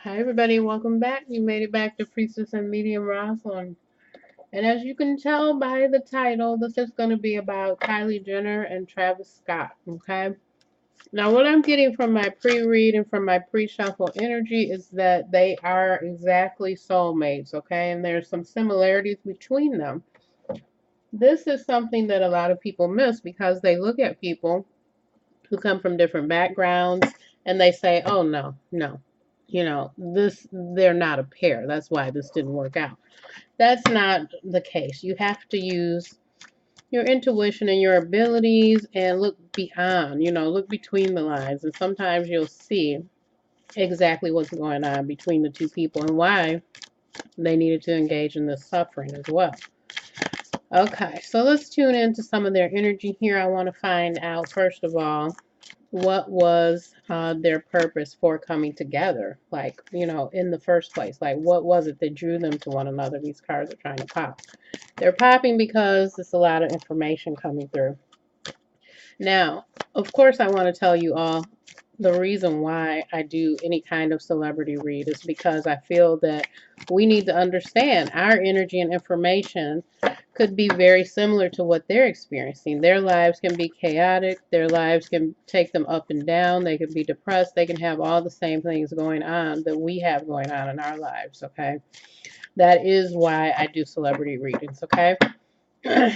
Hi everybody, welcome back. You made it back to Priestess and Medium Rosalind. And as you can tell by the title, this is going to be about Kylie Jenner and Travis Scott, okay? Now what I'm getting from my pre-read and from my pre-shuffle energy is that they are exactly soulmates, okay? And there's some similarities between them. This is something that a lot of people miss because they look at people who come from different backgrounds and they say, oh no, no, they're not a pair. That's why this didn't work out. That's not the case. You have to use your intuition and your abilities and look beyond, look between the lines. And sometimes you'll see exactly what's going on between the two people and why they needed to engage in this suffering as well. Okay, so let's tune into some of their energy here. I want to find out, first of all, what was their purpose for coming together, like, in the first place. Like, what was it that drew them to one another? These cards are trying to pop. They're popping because there's a lot of information coming through. Now, of course, I want to tell you all the reason why I do any kind of celebrity read is because I feel that we need to understand our energy and information could be very similar to what they're experiencing. Their lives can be chaotic. Their lives can take them up and down. They can be depressed. They can have all the same things going on that we have going on in our lives, okay? That is why I do celebrity readings, okay?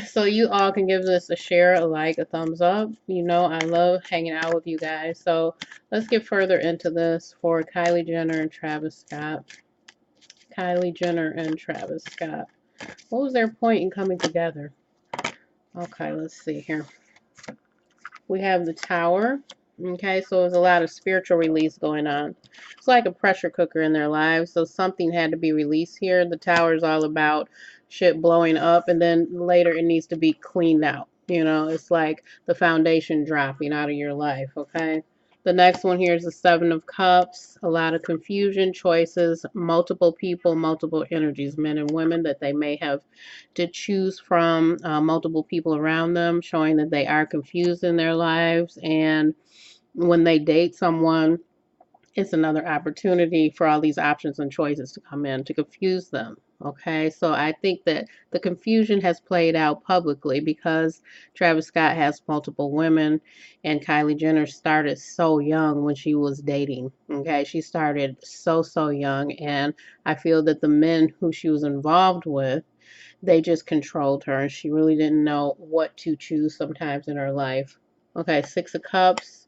So you all can give this a share, a like, a thumbs up. You know I love hanging out with you guys. So let's get further into this for Kylie Jenner and Travis Scott. Kylie Jenner and Travis Scott. What was their point in coming together? Okay, let's see here. We have the Tower. Okay, so there's a lot of spiritual release going on. It's like a pressure cooker in their lives, so something had to be released here. The Tower is all about shit blowing up, and then later it needs to be cleaned out. It's like the foundation dropping out of your life, okay? The next one here is the Seven of Cups. A lot of confusion, choices, multiple people, multiple energies, men and women that they may have to choose from, multiple people around them, showing that they are confused in their lives. And when they date someone, it's another opportunity for all these options and choices to come in to confuse them. Okay, so I think that the confusion has played out publicly because Travis Scott has multiple women and Kylie Jenner started so young when she was dating. Okay, she started so young, and I feel that the men who she was involved with, they just controlled her and she really didn't know what to choose sometimes in her life. Okay, Six of Cups.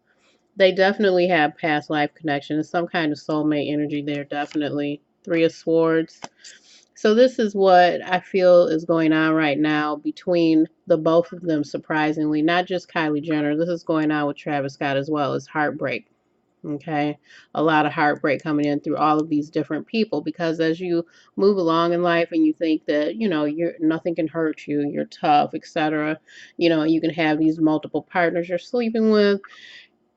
They definitely have past life connections, some kind of soulmate energy there, definitely. Three of Swords. So this is what I feel is going on right now between the both of them, surprisingly. Not just Kylie Jenner. This is going on with Travis Scott as well. It's heartbreak. Okay, a lot of heartbreak coming in through all of these different people, because as you move along in life and you think that you're nothing can hurt you, you're tough, etc., you can have these multiple partners you're sleeping with,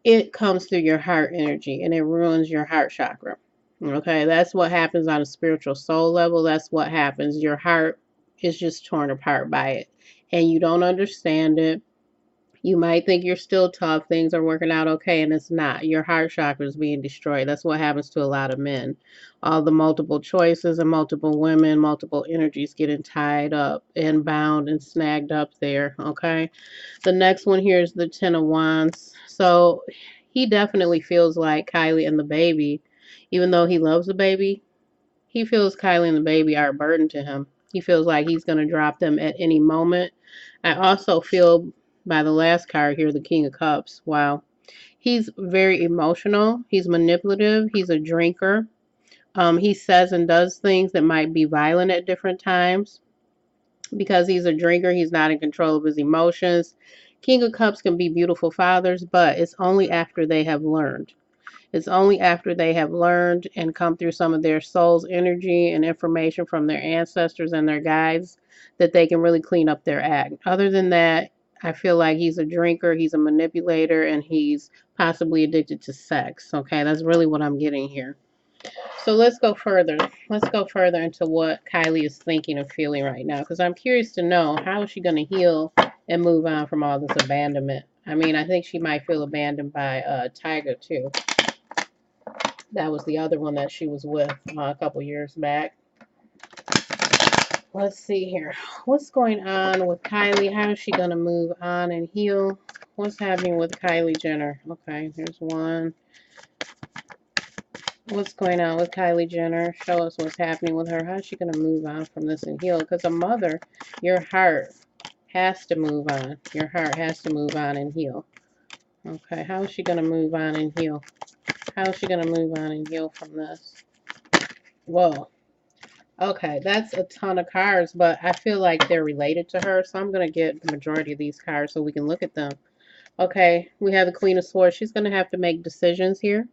it comes through your heart energy and it ruins your heart chakra. Okay, that's what happens on a spiritual soul level. That's what happens. Your heart is just torn apart by it, and you don't understand it. You might think you're still tough, things are working out okay, and it's not. Your heart chakra is being destroyed. That's what happens to a lot of men. All the multiple choices and multiple women, multiple energies getting tied up and bound and snagged up there, okay? The next one here is the Ten of Wands. So he definitely feels like Kylie and the baby, even though he loves the baby, he feels Kylie and the baby are a burden to him. He feels like he's going to drop them at any moment. I also feel by the last card here, the King of Cups. Wow. He's very emotional. He's manipulative. He's a drinker. He says and does things that might be violent at different times. Because he's a drinker, he's not in control of his emotions. King of Cups can be beautiful fathers, but it's only after they have learned. It's only after they have learned and come through some of their soul's energy and information from their ancestors and their guides that they can really clean up their act. Other than that, I feel like he's a drinker, he's a manipulator, and he's possibly addicted to sex. Okay, that's really what I'm getting here. So let's go further. Let's go further into what Kylie is thinking and feeling right now, because I'm curious to know, how is she going to heal and move on from all this abandonment? I mean, I think she might feel abandoned by Tiger too. That was the other one that she was with a couple years back. Let's see here. What's going on with Kylie? How is she going to move on and heal? What's happening with Kylie Jenner? Okay, here's one. What's going on with Kylie Jenner? Show us what's happening with her. How is she going to move on from this and heal? Because a mother, your heart has to move on. Your heart has to move on and heal. Okay, how is she going to move on and heal? How is she going to move on and heal from this? Whoa. Okay, that's a ton of cards, but I feel like they're related to her, so I'm going to get the majority of these cards so we can look at them. Okay, we have the Queen of Swords. She's going to have to make decisions here.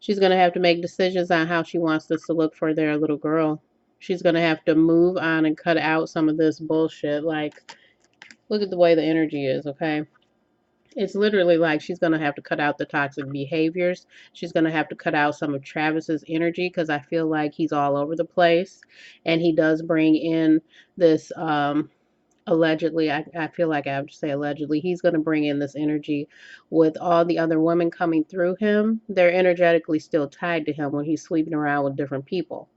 She's going to have to make decisions on how she wants this to look for their little girl. She's going to have to move on and cut out some of this bullshit. Like, look at the way the energy is, okay? It's literally like she's going to have to cut out the toxic behaviors. She's going to have to cut out some of Travis's energy because I feel like he's all over the place. And he does bring in this, allegedly, I feel like I have to say allegedly, he's going to bring in this energy with all the other women coming through him. They're energetically still tied to him when he's sleeping around with different people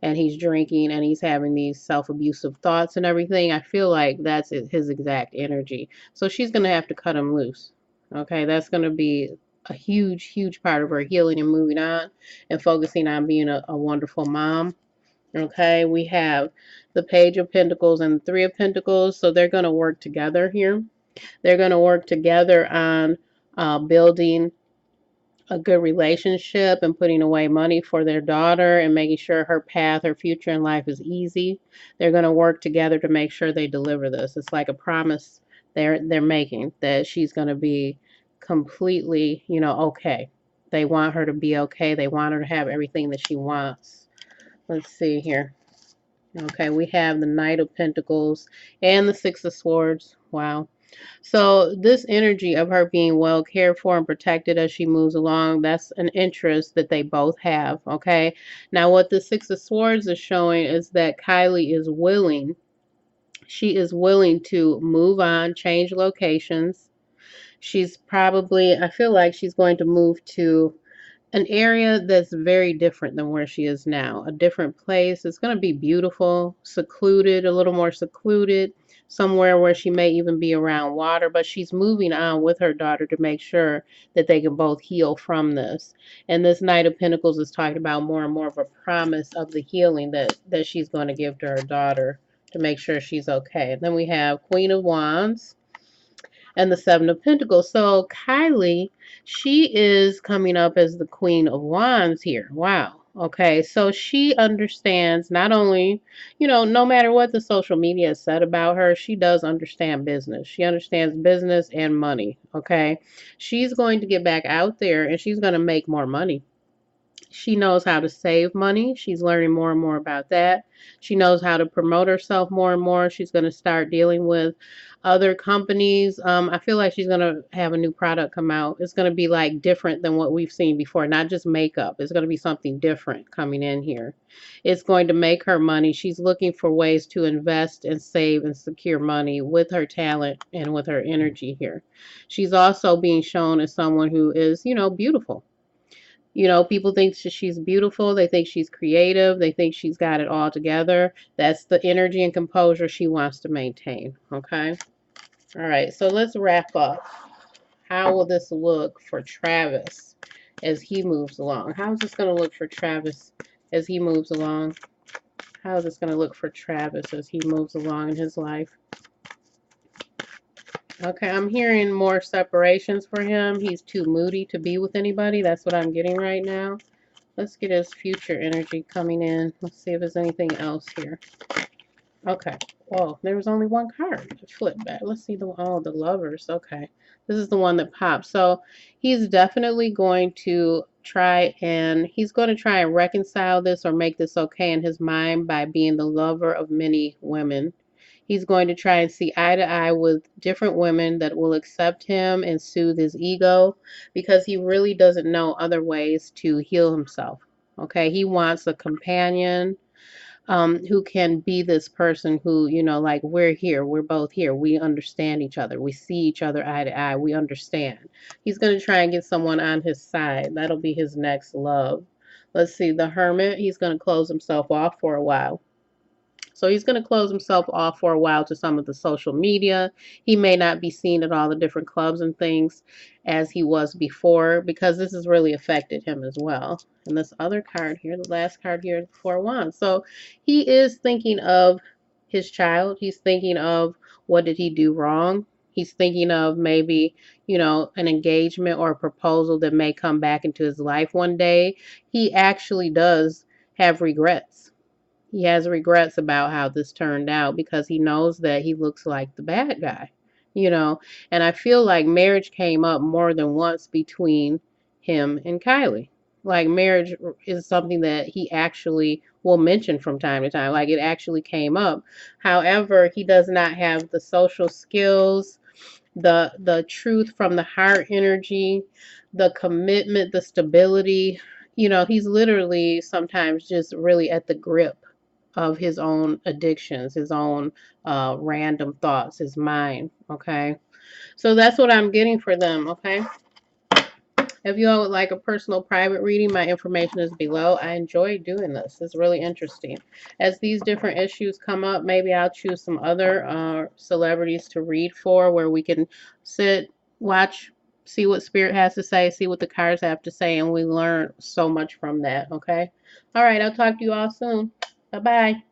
and he's drinking and he's having these self-abusive thoughts and everything. I feel like that's his exact energy. So she's going to have to cut him loose. Okay, that's going to be a huge, huge part of her healing and moving on and focusing on being a wonderful mom. Okay, we have the Page of Pentacles and the Three of Pentacles. So they're going to work together here. They're going to work together on building a good relationship and putting away money for their daughter and making sure her path, her future in life is easy. They're going to work together to make sure they deliver this. It's like a promise they're making that she's going to be completely, okay. They want her to be okay. They want her to have everything that she wants. Let's see here. Okay, we have the Knight of Pentacles and the Six of Swords. Wow. So this energy of her being well cared for and protected as she moves along, that's an interest that they both have, okay? Now what the Six of Swords is showing is that Kylie is willing. She is willing to move on, change locations. She's probably, I feel like she's going to move to an area that's very different than where she is now. A different place. It's going to be beautiful, secluded, a little more secluded, somewhere where she may even be around water, but she's moving on with her daughter to make sure that they can both heal from this. And this Knight of Pentacles is talking about more and more of a promise of the healing that she's going to give to her daughter to make sure she's okay. And then we have Queen of Wands and the Seven of Pentacles. So Kylie, she is coming up as the Queen of Wands here. Wow. Okay, so she understands not only, no matter what the social media has said about her, she does understand business. She understands business and money. Okay, she's going to get back out there and she's going to make more money. She knows how to save money. She's learning more and more about that. She knows how to promote herself more and more. She's going to start dealing with other companies. I feel like she's going to have a new product come out. It's going to be like different than what we've seen before, not just makeup. It's going to be something different coming in here. It's going to make her money. She's looking for ways to invest and save and secure money with her talent and with her energy here. She's also being shown as someone who is, beautiful. People think she's beautiful. They think she's creative. They think she's got it all together. That's the energy and composure she wants to maintain. Okay. All right. So let's wrap up. How will this look for Travis as he moves along? How is this going to look for Travis as he moves along? How is this going to look for Travis as he moves along in his life? Okay, I'm hearing more separations for him. He's too moody to be with anybody. That's what I'm getting right now. Let's get his future energy coming in. Let's see if there's anything else here. Okay. Oh, there was only one card to flip back. Let's see the Lovers. Okay. This is the one that popped. So he's definitely going to try and reconcile this or make this okay in his mind by being the lover of many women. He's going to try and see eye to eye with different women that will accept him and soothe his ego because he really doesn't know other ways to heal himself. Okay, he wants a companion who can be this person who, like we're here, we're both here, we understand each other, we see each other eye to eye, we understand. He's going to try and get someone on his side. That'll be his next love. Let's see, the Hermit, he's going to close himself off for a while. So he's going to close himself off for a while to some of the social media. He may not be seen at all the different clubs and things as he was before, because this has really affected him as well. And this other card here, the last card here, the Four of Wands. So he is thinking of his child. He's thinking of what did he do wrong. He's thinking of maybe, you know, an engagement or a proposal that may come back into his life one day. He actually does have regrets. He has regrets about how this turned out because he knows that he looks like the bad guy, you know. And I feel like marriage came up more than once between him and Kylie. Like marriage is something that he actually will mention from time to time. Like it actually came up. However, he does not have the social skills, the truth from the heart energy, the commitment, the stability. You know, he's literally sometimes just really at the grip of his own addictions, his own random thoughts, his mind. Okay. So that's what I'm getting for them. Okay. If you all would like a personal private reading, my information is below. I enjoy doing this. It's really interesting. As these different issues come up, maybe I'll choose some other celebrities to read for where we can sit, watch, see what Spirit has to say, see what the cards have to say, and we learn so much from that. Okay. All right. I'll talk to you all soon. Bye-bye.